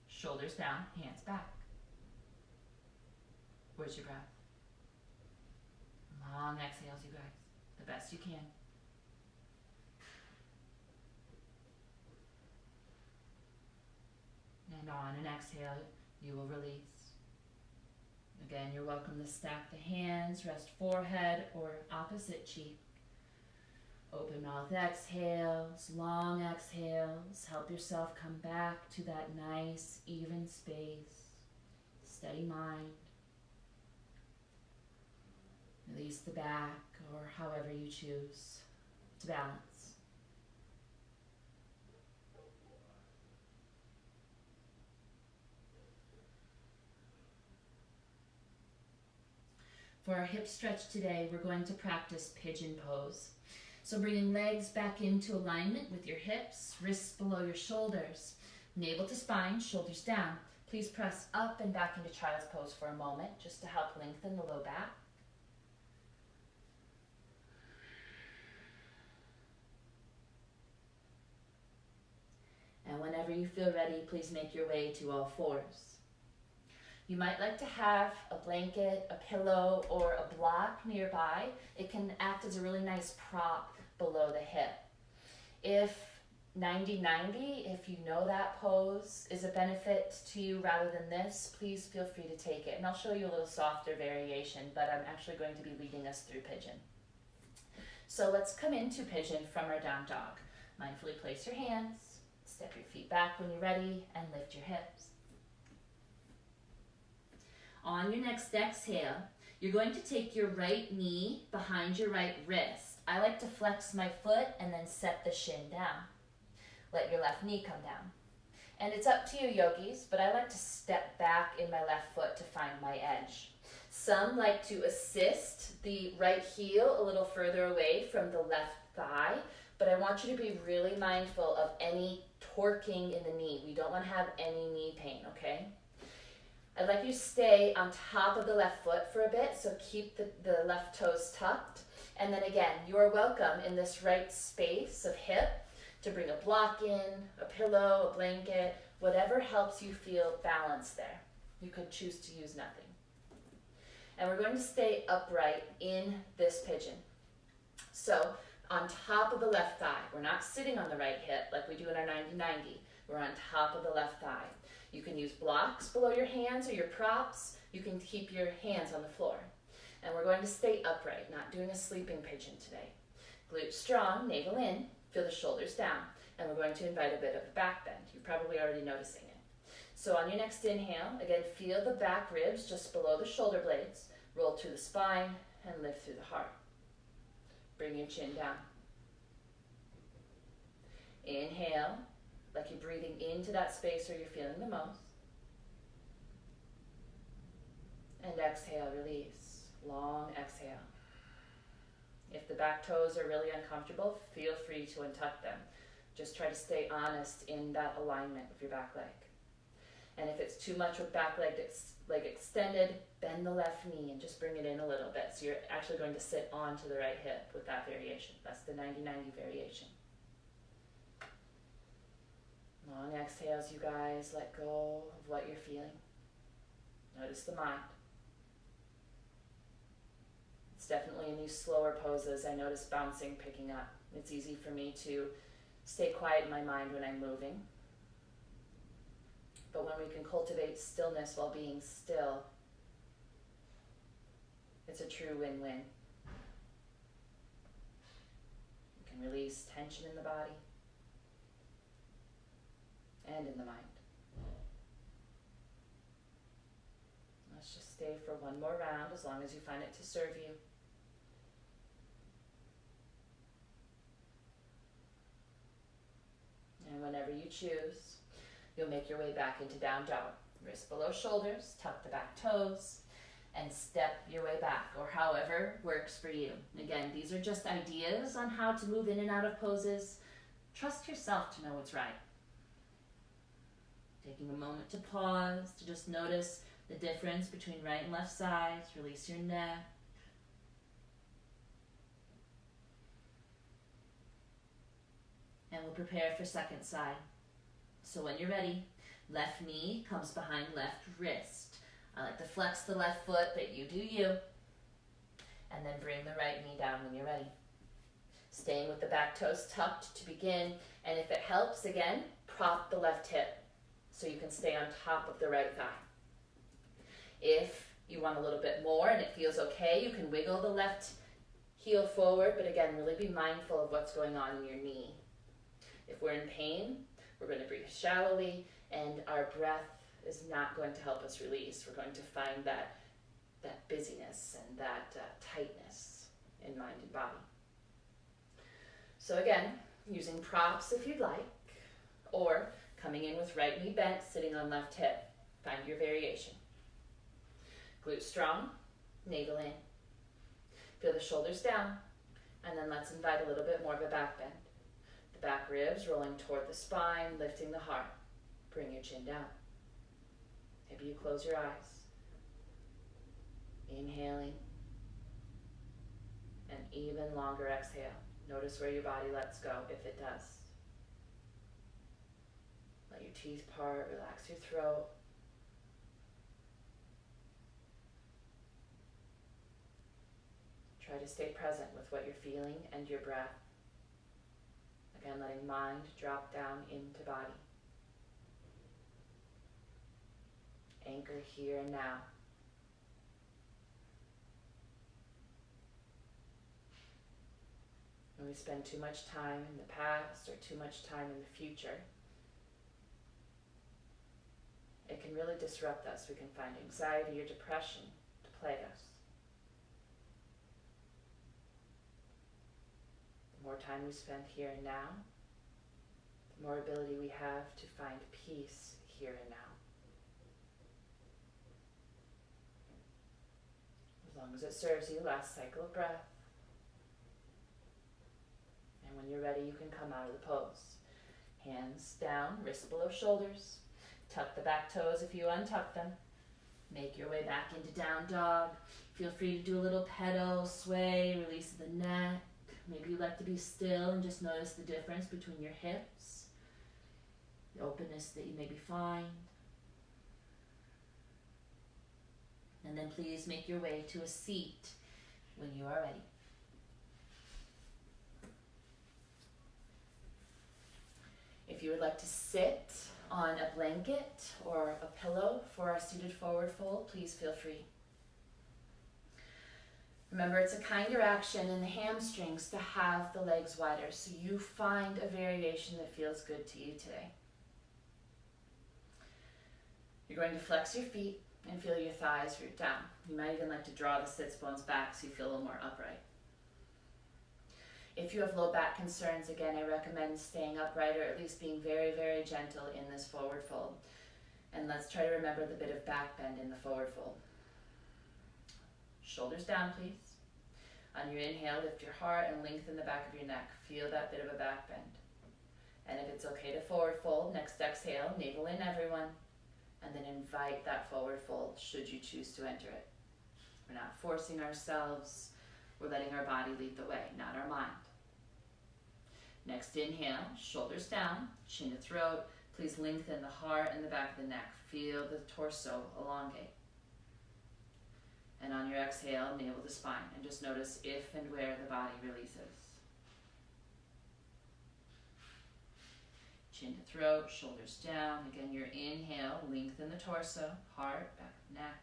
Shoulders down, hands back. Where's your breath? Long exhales, you guys. The best you can. And on an exhale, you will release. Again, you're welcome to stack the hands, rest forehead or opposite cheek. Open mouth exhales, long exhales. Help yourself come back to that nice, even space. Steady mind. Release the back or however you choose to balance. For our hip stretch today, we're going to practice pigeon pose. So bringing legs back into alignment with your hips, wrists below your shoulders, navel to spine, shoulders down. Please press up and back into child's pose for a moment, just to help lengthen the low back. And whenever you feel ready, please make your way to all fours. You might like to have a blanket, a pillow, or a block nearby. It can act as a really nice prop below the hip. If 90-90, if you know that pose is a benefit to you rather than this, please feel free to take it. And I'll show you a little softer variation, but I'm actually going to be leading us through pigeon. So let's come into pigeon from our down dog. Mindfully place your hands, step your feet back when you're ready, and lift your hips. On your next exhale, you're going to take your right knee behind your right wrist. I like to flex my foot and then set the shin down. Let your left knee come down. And it's up to you, yogis, but I like to step back in my left foot to find my edge. Some like to assist the right heel a little further away from the left thigh, but I want you to be really mindful of any torquing in the knee. We don't want to have any knee pain, okay? I'd like you to stay on top of the left foot for a bit, so keep the left toes tucked. And then again, you are welcome in this right space of hip to bring a block in, a pillow, a blanket, whatever helps you feel balanced there. You could choose to use nothing. And we're going to stay upright in this pigeon. So on top of the left thigh, we're not sitting on the right hip like we do in our 90-90. We're on top of the left thigh. You can use blocks below your hands or your props. You can keep your hands on the floor. And we're going to stay upright, not doing a sleeping pigeon today. Glutes strong, navel in, feel the shoulders down. And we're going to invite a bit of a back bend. You're probably already noticing it. So on your next inhale, again, feel the back ribs just below the shoulder blades. Roll through the spine and lift through the heart. Bring your chin down. Inhale, like you're breathing into that space where you're feeling the most. And exhale, release. Long exhale. If the back toes are really uncomfortable, feel free to untuck them. Just try to stay honest in that alignment with your back leg. And if it's too much with back leg extended, bend the left knee and just bring it in a little bit. So you're actually going to sit onto the right hip with that variation. That's the 90-90 variation. Long exhales, you guys. Let go of what you're feeling. Notice the mind. It's definitely in these slower poses, I notice bouncing, picking up. It's easy for me to stay quiet in my mind when I'm moving. But when we can cultivate stillness while being still, it's a true win-win. You can release tension in the body and in the mind. Let's just stay for one more round as long as you find it to serve you. And whenever you choose, you'll make your way back into down dog. Wrists below shoulders, tuck the back toes, and step your way back, or however works for you. Again, these are just ideas on how to move in and out of poses. Trust yourself to know what's right. Taking a moment to pause, to just notice the difference between right and left sides. Release your neck. And we'll prepare for second side. So when you're ready, left knee comes behind left wrist. I like to flex the left foot, but you do you. And then bring the right knee down when you're ready. Staying with the back toes tucked to begin. And if it helps, again, prop the left hip so you can stay on top of the right thigh. If you want a little bit more and it feels okay, you can wiggle the left heel forward, but again, really be mindful of what's going on in your knee. If we're in pain, we're going to breathe shallowly, and our breath is not going to help us release. We're going to find that busyness and that tightness in mind and body. So again, using props if you'd like, or coming in with right knee bent, sitting on left hip. Find your variation. Glutes strong, navel in. Feel the shoulders down, and then let's invite a little bit more of a back bend. The back ribs rolling toward the spine, lifting the heart. Bring your chin down. Maybe you close your eyes. Inhaling. An even longer exhale. Notice where your body lets go, if it does. Let your teeth part, relax your throat. Try to stay present with what you're feeling and your breath. Again, letting mind drop down into body. Anchor here and now. When we spend too much time in the past or too much time in the future, it can really disrupt us. We can find anxiety or depression to plague us. The more time we spend here and now, the more ability we have to find peace here and now. As long as it serves you, last cycle of breath. And when you're ready, you can come out of the pose. Hands down, wrists below shoulders. Tuck the back toes if you untuck them. Make your way back into down dog. Feel free to do a little pedal, sway, release the neck. Maybe you like to be still and just notice the difference between your hips, the openness that you maybe find. And then please make your way to a seat when you are ready. If you would like to sit on a blanket or a pillow for our seated forward fold, please feel free. Remember, it's a kinder action in the hamstrings to have the legs wider, so you find a variation that feels good to you today. You're going to flex your feet and feel your thighs root down. You might even like to draw the sits bones back so you feel a little more upright. If you have low back concerns, again, I recommend staying upright or at least being very, very gentle in this forward fold. And let's try to remember the bit of back bend in the forward fold. Shoulders down, please. On your inhale, lift your heart and lengthen the back of your neck. Feel that bit of a back bend. And if it's okay to forward fold, next exhale, navel in everyone. And then invite that forward fold should you choose to enter it. We're not forcing ourselves. We're letting our body lead the way, not our mind. Next inhale, shoulders down, chin to throat. Please lengthen the heart and the back of the neck. Feel the torso elongate. And on your exhale, navel to spine. And just notice if and where the body releases. Chin to throat, shoulders down. Again, your inhale, lengthen the torso, heart, back of the neck.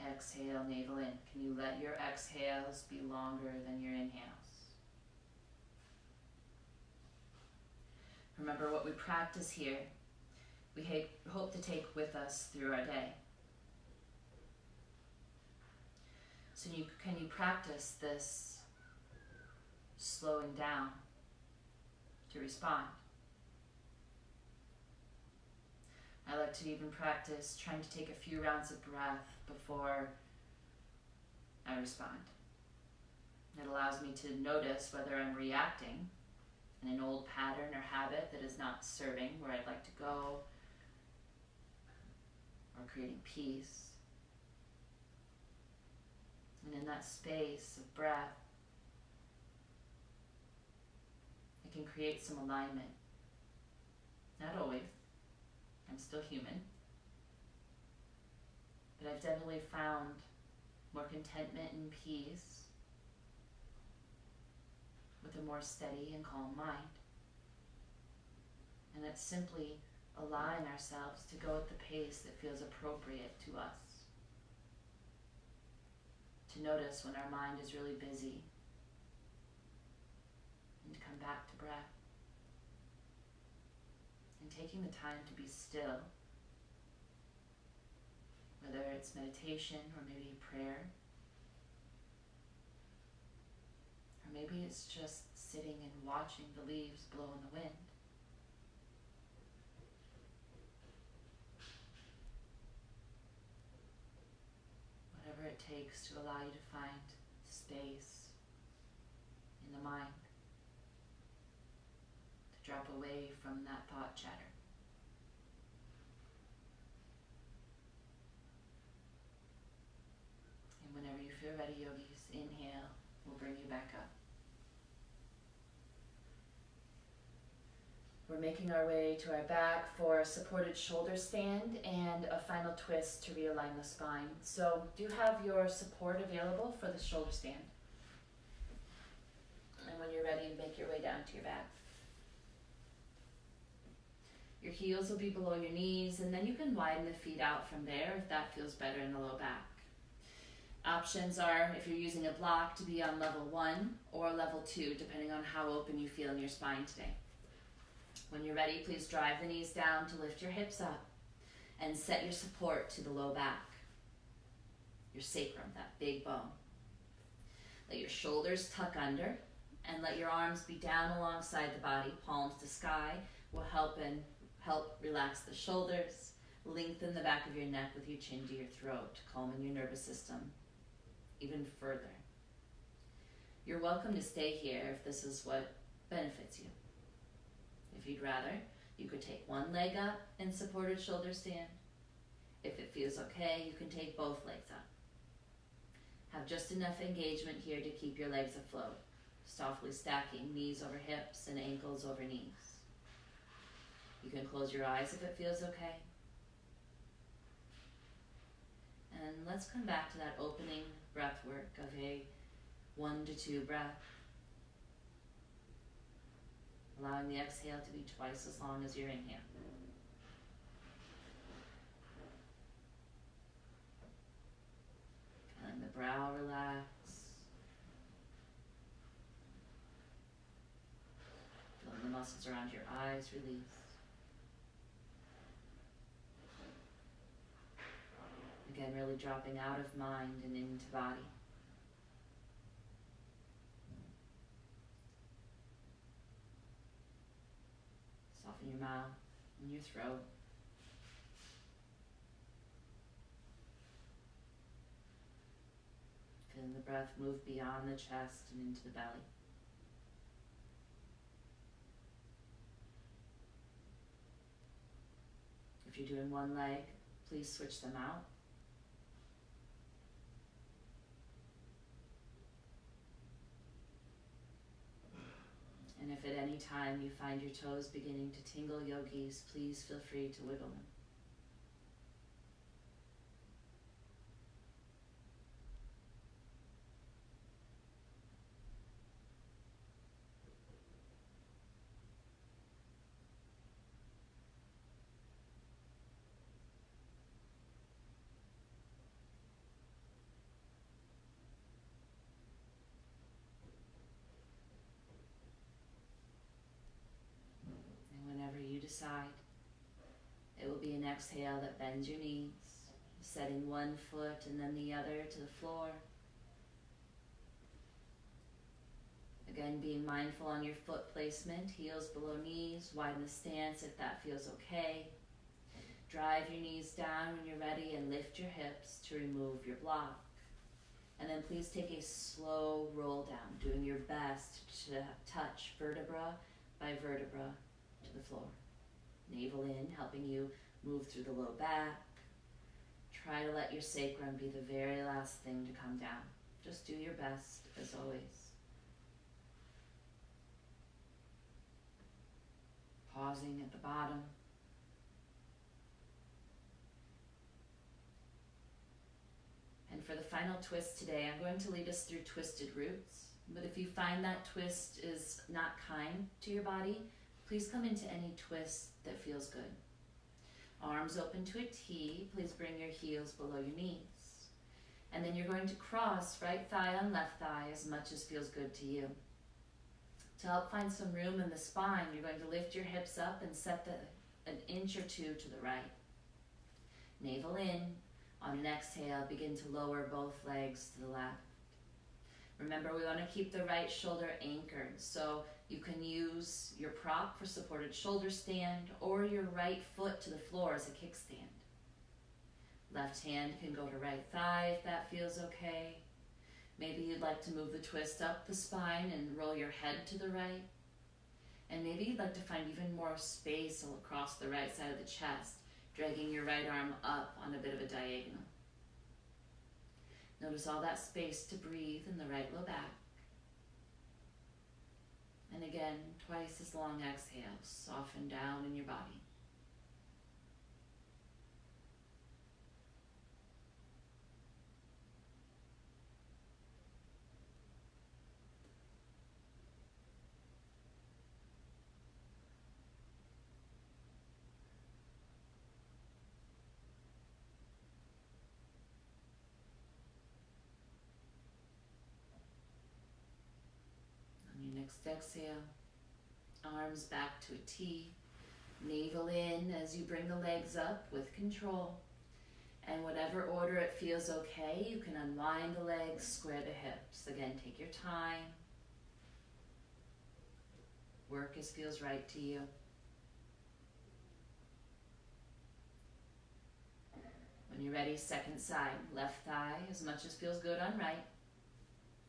Exhale, navel in. Can you let your exhales be longer than your inhales? Remember what we practice here, we hope to take with us through our day. So can you practice this slowing down to respond? I like to even practice trying to take a few rounds of breath before I respond. It allows me to notice whether I'm reacting in an old pattern or habit that is not serving where I'd like to go, or creating peace. And in that space of breath, I can create some alignment. Not always. I'm still human. But I've definitely found more contentment and peace with a more steady and calm mind. And it's simply allowing ourselves to go at the pace that feels appropriate to us. To notice when our mind is really busy and to come back to breath. And taking the time to be still, whether it's meditation or maybe prayer, maybe it's just sitting and watching the leaves blow in the wind. Whatever it takes to allow you to find space in the mind, to drop away from that thought chatter. And whenever you feel ready, yogis, inhale, we'll bring you back up. We're making our way to our back for a supported shoulder stand and a final twist to realign the spine. So do you have your support available for the shoulder stand? And when you're ready, make your way down to your back. Your heels will be below your knees, and then you can widen the feet out from there if that feels better in the low back. Options are, if you're using a block, to be on level 1 or level 2, depending on how open you feel in your spine today. When you're ready, please drive the knees down to lift your hips up and set your support to the low back, your sacrum, that big bone. Let your shoulders tuck under and let your arms be down alongside the body. Palms to sky will help relax the shoulders, lengthen the back of your neck with your chin to your throat, calming your nervous system even further. You're welcome to stay here if this is what benefits you. If you'd rather, you could take one leg up in supported shoulder stand. If it feels okay, you can take both legs up. Have just enough engagement here to keep your legs afloat, softly stacking knees over hips and ankles over knees. You can close your eyes if it feels okay. And let's come back to that opening breath work of a 1 to 2 breath. Allowing the exhale to be twice as long as your inhale. Feeling the brow relax. Feeling the muscles around your eyes release. Again, really dropping out of mind and into body. Soften your mouth and your throat. Feeling the breath move beyond the chest and into the belly. If you're doing one leg, please switch them out. And if at any time you find your toes beginning to tingle, yogis, please feel free to wiggle them. Decide. It will be an exhale that bends your knees, setting one foot and then the other to the floor. Again, being mindful on your foot placement, heels below knees, widen the stance if that feels okay. Drive your knees down when you're ready and lift your hips to remove your block. And then please take a slow roll down, doing your best to touch vertebra by vertebra to the floor. Navel in, helping you move through the low back. Try to let your sacrum be the very last thing to come down. Just do your best, as always. Pausing at the bottom. And for the final twist today, I'm going to lead us through twisted roots. But if you find that twist is not kind to your body, please come into any twist that feels good. Arms open to a T. Please bring your heels below your knees. And then you're going to cross right thigh on left thigh as much as feels good to you. To help find some room in the spine, you're going to lift your hips up and set an inch or two to the right. Navel in. On an exhale, begin to lower both legs to the left. Remember, we want to keep the right shoulder anchored, so you can use your prop for supported shoulder stand or your right foot to the floor as a kickstand. Left hand can go to right thigh if that feels okay. Maybe you'd like to move the twist up the spine and roll your head to the right. And maybe you'd like to find even more space across the right side of the chest, dragging your right arm up on a bit of a diagonal. Notice all that space to breathe in the right low back. And again, twice as long exhale, soften down in your body. On your next exhale, arms back to a T, navel in as you bring the legs up with control. And whatever order it feels okay, you can unwind the legs, square the hips. Again, take your time. Work as feels right to you. When you're ready, second side, left thigh as much as feels good on right.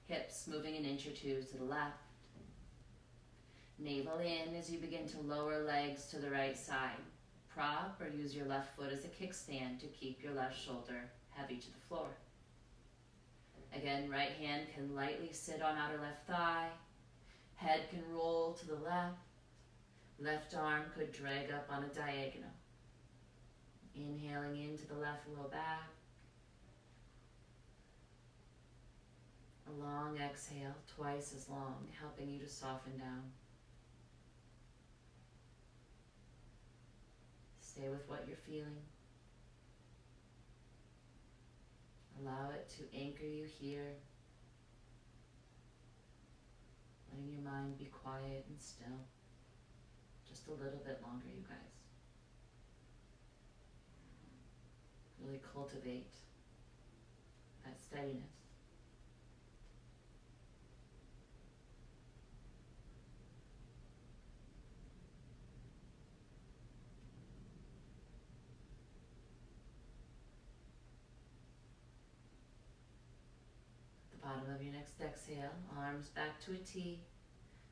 Hips moving an inch or two to the left. Navel in as you begin to lower legs to the right side. Prop or use your left foot as a kickstand to keep your left shoulder heavy to the floor. Again, right hand can lightly sit on outer left thigh. Head can roll to the left. Left arm could drag up on a diagonal. Inhaling into the left low back. A long exhale, twice as long, helping you to soften down. Stay with what you're feeling. Allow it to anchor you here. Letting your mind be quiet and still. Just a little bit longer, you guys. Really cultivate that steadiness. Bottom of your next exhale, arms back to a T,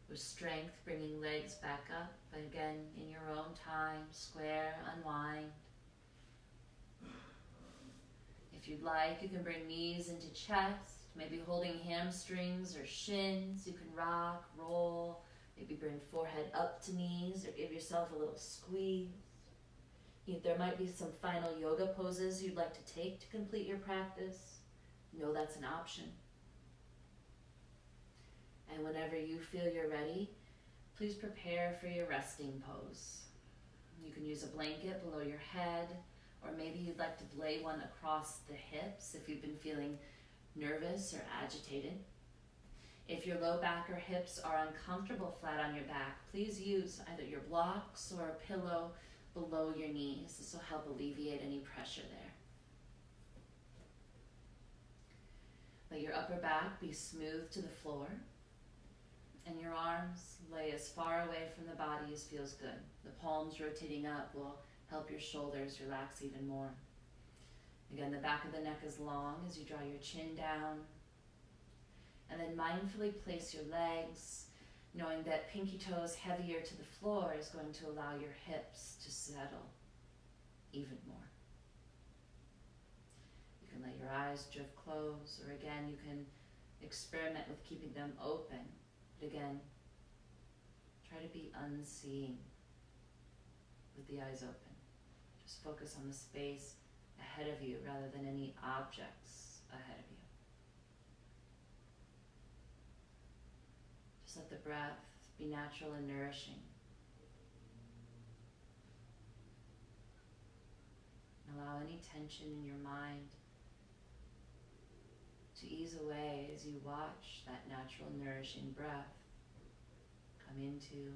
with strength bringing legs back up, but again in your own time, square, unwind. If you'd like, you can bring knees into chest, maybe holding hamstrings or shins. You can rock, roll, maybe bring forehead up to knees or give yourself a little squeeze. There might be some final yoga poses you'd like to take to complete your practice. Know that's an option. And whenever you feel you're ready, please prepare for your resting pose. You can use a blanket below your head, or maybe you'd like to lay one across the hips if you've been feeling nervous or agitated. If your low back or hips are uncomfortable flat on your back, please use either your blocks or a pillow below your knees. This will help alleviate any pressure there. Let your upper back be smooth to the floor. And your arms lay as far away from the body as feels good. The palms rotating up will help your shoulders relax even more. Again, the back of the neck is long as you draw your chin down. And then mindfully place your legs, knowing that pinky toes heavier to the floor is going to allow your hips to settle even more. You can let your eyes drift close, or again, you can experiment with keeping them open. Again, try to be unseeing with the eyes open. Just focus on the space ahead of you rather than any objects ahead of you. Just let the breath be natural and nourishing. Allow any tension in your mind to ease away as you watch that natural, nourishing breath come into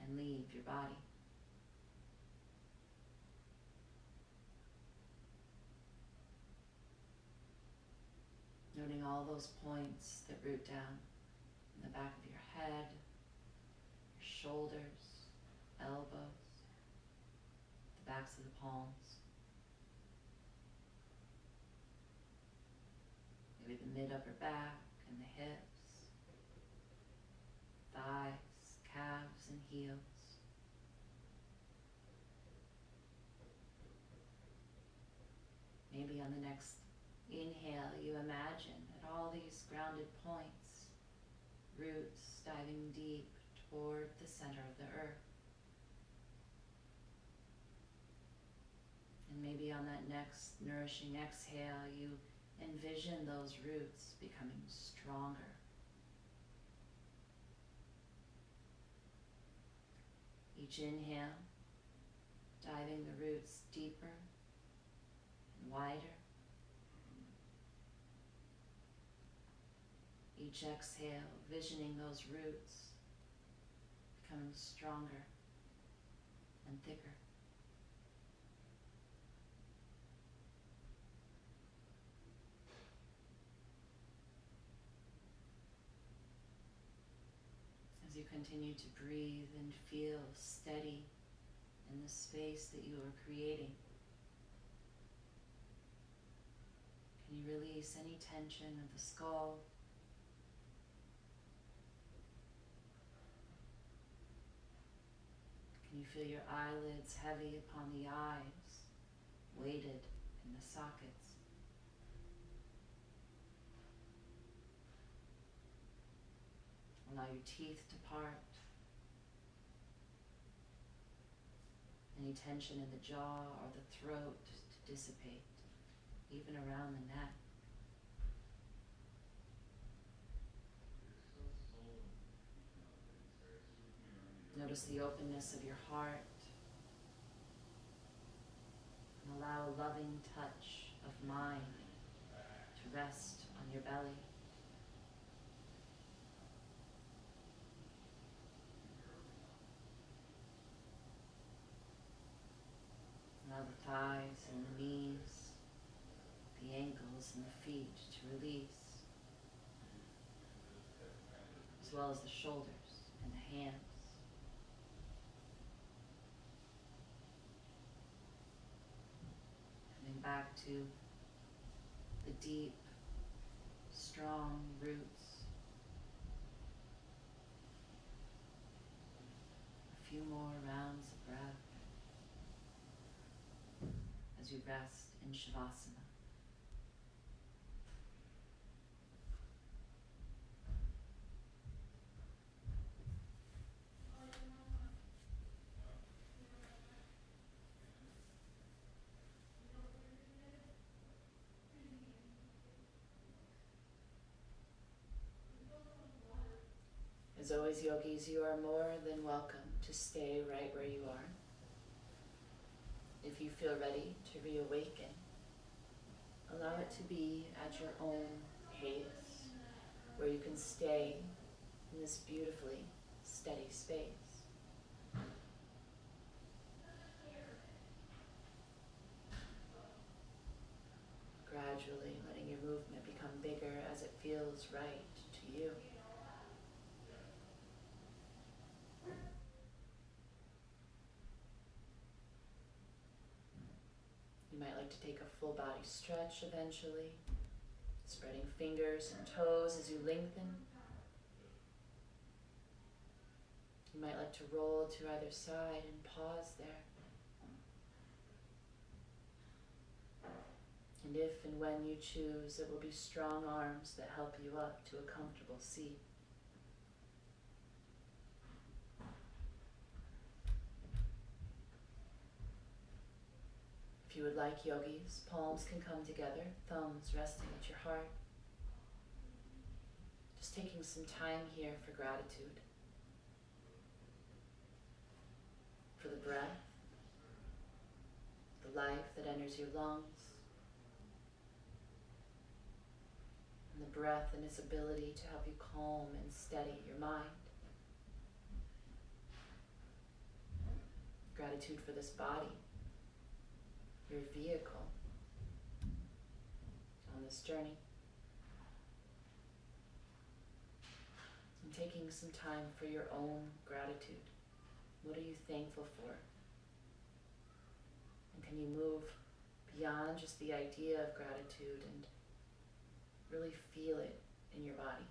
and leave your body. Noting all all those points that root down in the back of your head, your shoulders, elbows, the backs of the palms, maybe the mid-upper back and the hips, thighs, calves, and heels. Maybe on the next inhale, you imagine at all these grounded points, roots diving deep toward the center of the earth. And maybe on that next nourishing exhale, you envision those roots becoming stronger. Each inhale, diving the roots deeper and wider. Each exhale, visioning those roots becoming stronger and thicker. As you continue to breathe and feel steady in the space that you are creating, can you release any tension of the skull? Can you feel your eyelids heavy upon the eyes, weighted in the sockets? Allow your teeth to part. Any tension in the jaw or the throat to dissipate, even around the neck. Notice the openness of your heart, and allow a loving touch of mind to rest on your belly. Allow the thighs and the knees, the ankles and the feet to release, as well as the shoulders and the hands. Coming back to the deep, strong roots. A few more rounds of breath as you rest in Shavasana. As always, yogis, you are more than welcome to stay right where you are. If you feel ready to reawaken, allow it to be at your own pace, where you can stay in this beautifully steady space. Gradually letting your movement become bigger as it feels right to you. You might like to take a full body stretch eventually, spreading fingers and toes as you lengthen. You might like to roll to either side and pause there. And if and when you choose, it will be strong arms that help you up to a comfortable seat. If you would like, yogis, palms can come together, thumbs resting at your heart. Just taking some time here for gratitude, for the breath, the life that enters your lungs, and the breath and its ability to help you calm and steady your mind. Gratitude for this body, your vehicle on this journey. taking some time for your own gratitude. What are you thankful for? And can you move beyond just the idea of gratitude and really feel it in your body?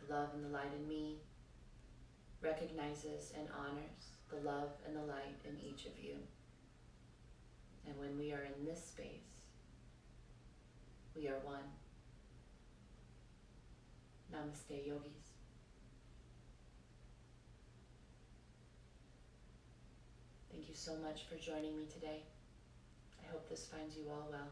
The love and the light in me recognizes and honors the love and the light in each of you. And when we are in this space, we are one. Namaste, yogis. Thank you so much for joining me today. I hope this finds you all well.